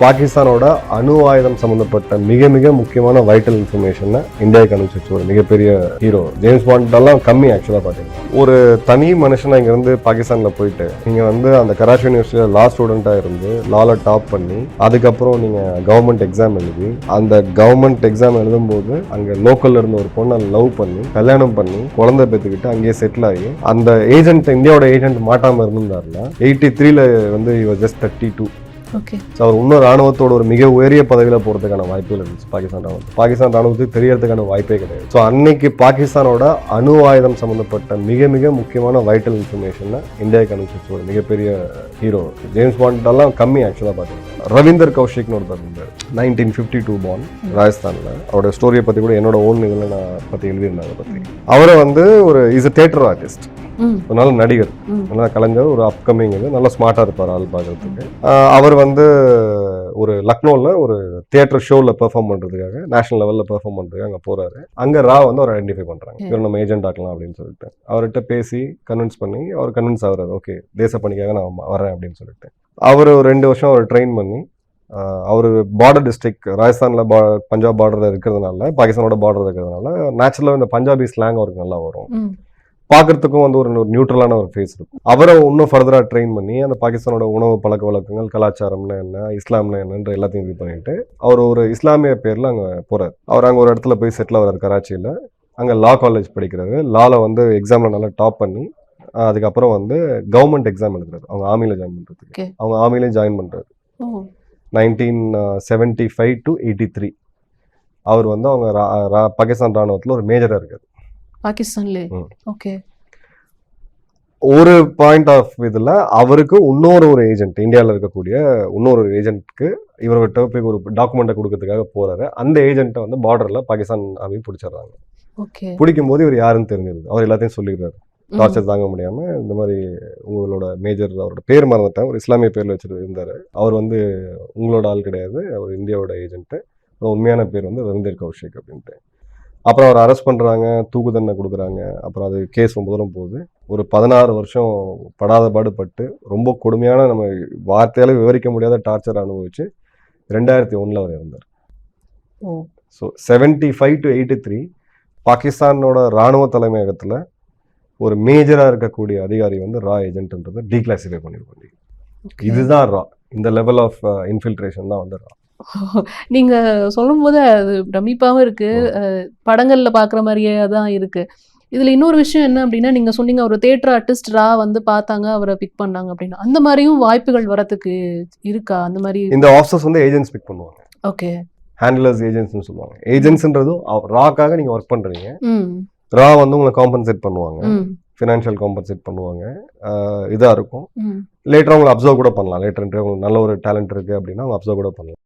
பாகிஸ்தானோட அணு ஆயுதம் சம்பந்தப்பட்ட மிக மிக முக்கியமான வைட்டல் இன்ஃபர்மேஷனை இந்தியாவுக்கு அனுப்பிச்சு ஒரு மிகப்பெரிய ஹீரோ ஜேம்ஸ் பாண்டெல்லாம் கம்மி ஆக்சுவலாக பார்த்தீங்கன்னா ஒரு தனி மனுஷனா இங்கேருந்து பாகிஸ்தானில் போயிட்டு நீங்கள் வந்து அந்த கராச்சி யூனிவர்சிட்டியில் லா ஸ்டூடெண்ட்டாக இருந்து லால டாப் பண்ணி அதுக்கப்புறம் நீங்கள் கவர்மெண்ட் எக்ஸாம் எழுதி அந்த கவர்மெண்ட் எக்ஸாம் எழுதும்போது அங்கே லோக்கல்ல இருந்த ஒரு பொண்ணை லவ் பண்ணி கல்யாணம் பண்ணி குழந்தை பெற்றுக்கிட்டு அங்கேயே செட்டில் ஆகி அந்த ஏஜென்ட் இந்தியாவோட ஏஜென்ட் மாட்டாமல் இருந்திருந்தாருன்னா 83ல வந்து ஜஸ்ட் 32. அவர் இன்னும் ராணுவத்தோட ஒரு மிக உயரிய பதவியில் போகிறதுக்கான வாய்ப்புகள் இருந்துச்சு பாகிஸ்தான் ராணுவத்துக்கு தெரியறதுக்கான வாய்ப்பே கிடையாது. ஸோ அன்னைக்கு பாகிஸ்தானோட அணு ஆயுதம் சம்பந்தப்பட்ட மிக மிக முக்கியமான வைட்டல் இன்ஃபர்மேஷனை இந்தியாவுக்கு அனுப்பிச்சு ஒரு மிகப்பெரிய ஹீரோ ஜேம்ஸ் பாண்டெல்லாம் கம்மி ஆக்சுவலாக பார்த்தீங்கன்னா ரவீந்தர் கௌஷிக்னு ஒருத்தர் இருந்தார் 1952 பார்ன் ராஜஸ்தானில். அவரோட ஸ்டோரியை பற்றி கூட என்னோட ஓன் இதில் நான் பற்றி எழுதியிருந்தேன். அதை பற்றி அவரை வந்து ஒரு இஸ் அ தியேட்டர் ஆர்டிஸ்ட், ஒரு நல்ல நடிகர், நல்ல கலைஞர், ஒரு அப்கமிங் இது நல்லா ஸ்மார்ட்டாக இருப்பார் ஆள் பார்க்கறதுக்கு. அவர் வந்து ஒரு லக்னோவில் ஒரு தியேட்டர் ஷோவில் பெர்ஃபார்ம் பண்ணுறதுக்காக நேஷனல் லெவலில் பெர்ஃபார்ம் பண்ணுறதுக்காக அங்கே போகிறாரு. அங்கே வந்து அவர் ஐடென்டிஃபை பண்ணுறாங்க, இவர் நம்ம ஏஜென்ட் ஆக்கலாம் அப்படின்னு சொல்லிட்டு அவர்கிட்ட பேசி கன்வின்ஸ் பண்ணி அவர் கன்வின்ஸ் ஆகுறாரு. ஓகே தேச பணிக்காக நான் வரேன் அப்படின்னு சொல்லிட்டு அவர் ஒரு 2 வருஷம் அவர் ட்ரெயின் பண்ணி அவர் பார்டர் டிஸ்ட்ரிக்ட் ராஜஸ்தானில் பஞ்சாப் பார்டரில் இருக்கிறதுனால பாகிஸ்தானோட பார்டர் இருக்கிறதுனால நேச்சுரலாக இந்த பஞ்சாபி ஸ்லாங் அவருக்கு நல்லா வரும். பார்க்கறதுக்கும் வந்து ஒரு நியூட்ரலான ஒரு ஃபேஸ் இருக்கும். அவரை இன்னும் ஃபர்தராக ட்ரெயின் பண்ணி அந்த பாகிஸ்தானோட உணவு பழக்க வழக்கங்கள், கலாச்சாரம்னா என்ன, இஸ்லாம்னா என்னன்ற எல்லாத்தையும் இது பண்ணிட்டு அவர் ஒரு இஸ்லாமிய பேரில் அங்கே போகிறார். அவர் அங்கே ஒரு இடத்துல போய் செட்டில் ஆகிறார் கராச்சியில். அங்கே லா காலேஜ் படிக்கிறாரு. லாவில் வந்து எக்ஸாமில் நல்லா டாப் பண்ணி அதுக்கப்புறம் வந்து கவர்மெண்ட் எக்ஸாம் எழுதுறாரு அவங்க ஆர்மியில் ஜாயின் பண்ணுறதுக்கு. அவங்க ஆர்மிலையும் ஜாயின் பண்ணுறாரு 1975 to 83. அவர் வந்து அவங்க பாகிஸ்தான் ராணுவத்தில் ஒரு மேஜராக இருக்காரு பாகிஸ்தான்ல. ஓகே. ஒரு பாயிண்ட் ஆஃப் இதுல அவருக்கு இன்னொரு ஏஜென்ட் இந்தியாவில் இருக்கக்கூடிய இன்னொரு ஏஜென்ட்க்கு இவர்கிட்ட போய் ஒரு டாக்குமெண்ட்டை கொடுக்கறதுக்காக போறாரு. அந்த ஏஜென்ட்டை வந்து பார்டர்ல பாகிஸ்தான் ஆர்மி பிடிச்சிடுறாங்க. பிடிக்கும் போது இவர் யாருன்னு தெரிஞ்சது. அவர் எல்லாத்தையும் சொல்லிடுறாரு. டார்ச்சர் தாங்க முடியாம இந்த மாதிரி உங்களோட மேஜர், அவரோட பேர் மறந்துட்டேன், ஒரு இஸ்லாமிய பேர்ல வச்சுட்டு இருந்தாரு. அவர் வந்து உங்களோட ஆள் கிடையாது, அவர் இந்தியாவோட ஏஜென்ட். உண்மையான பேர் வந்து ரவீந்தர் கௌஷிக் அப்படின்ட்டு. அப்புறம் அவர் அரெஸ்ட் பண்ணுறாங்க, தூக்கு தண்டனை கொடுக்குறாங்க. அப்புறம் அது கேஸ் ரொம்ப தூரம் போகுது. ஒரு 16 வருஷம் படாத பாடுபட்டு ரொம்ப கொடுமையான நம்ம வார்த்தையால விவரிக்க முடியாத டார்ச்சர் அனுபவிச்சு 2001 அவர் இருந்தார். ஸோ 75 to 83 பாகிஸ்தானோட இராணுவ தலைமையகத்தில் ஒரு மேஜராக இருக்கக்கூடிய அதிகாரி வந்து ரா ஏஜென்ட்ன்றதை டீக்ளாசிஃபை பண்ணியிருப்பாங்க. இதுதான் ரா. இந்த லெவல் ஆஃப் இன்ஃபில்ட்ரேஷன் தான் வந்து ரா. நீங்க சொல்லும் போது அது பிரமிப்பாவும் இருக்கு, படங்கள்ல பாக்குற மாதிரியே தான் இருக்கு. இதுல இன்னொரு விஷயம் என்ன அப்படின்னா, நீங்க சொன்னீங்க ஒரு தியேட்டர் ஆர்டிஸ்ட் ரா வந்து பார்த்தாங்க, அவரை பிக் பண்ணாங்க அப்படின்னு. அந்த மாதிரியும் வாய்ப்புகள் வரதுக்கு இருக்கா? அந்த மாதிரி இந்த ஆஃபீஸர்ஸ் வந்து ஏஜென்ட்ஸ் பிக் பண்ணுவாங்க. ஓகே. ஹேண்ட்லர்ஸ் ஏஜென்ட்ஸ்னு சொல்லுவாங்க. ஏஜென்ட்ஸ்ன்றதும் ராக்காக நீங்க ஒர்க் பண்றீங்க, ரா வந்து உங்களை காம்பன்சேட் பண்ணுவாங்க, ஃபினான்ஷியல் காம்பன்சேட் பண்ணுவாங்க. இதாக இருக்கும். லேட்டராக உங்களை அப்சர்வ் கூட பண்ணலாம். லேட்டர் உங்களுக்கு நல்ல ஒரு டேலண்ட் இருக்குது அப்படின்னா அவங்க அப்சர்வ் கூட பண்ணலாம்.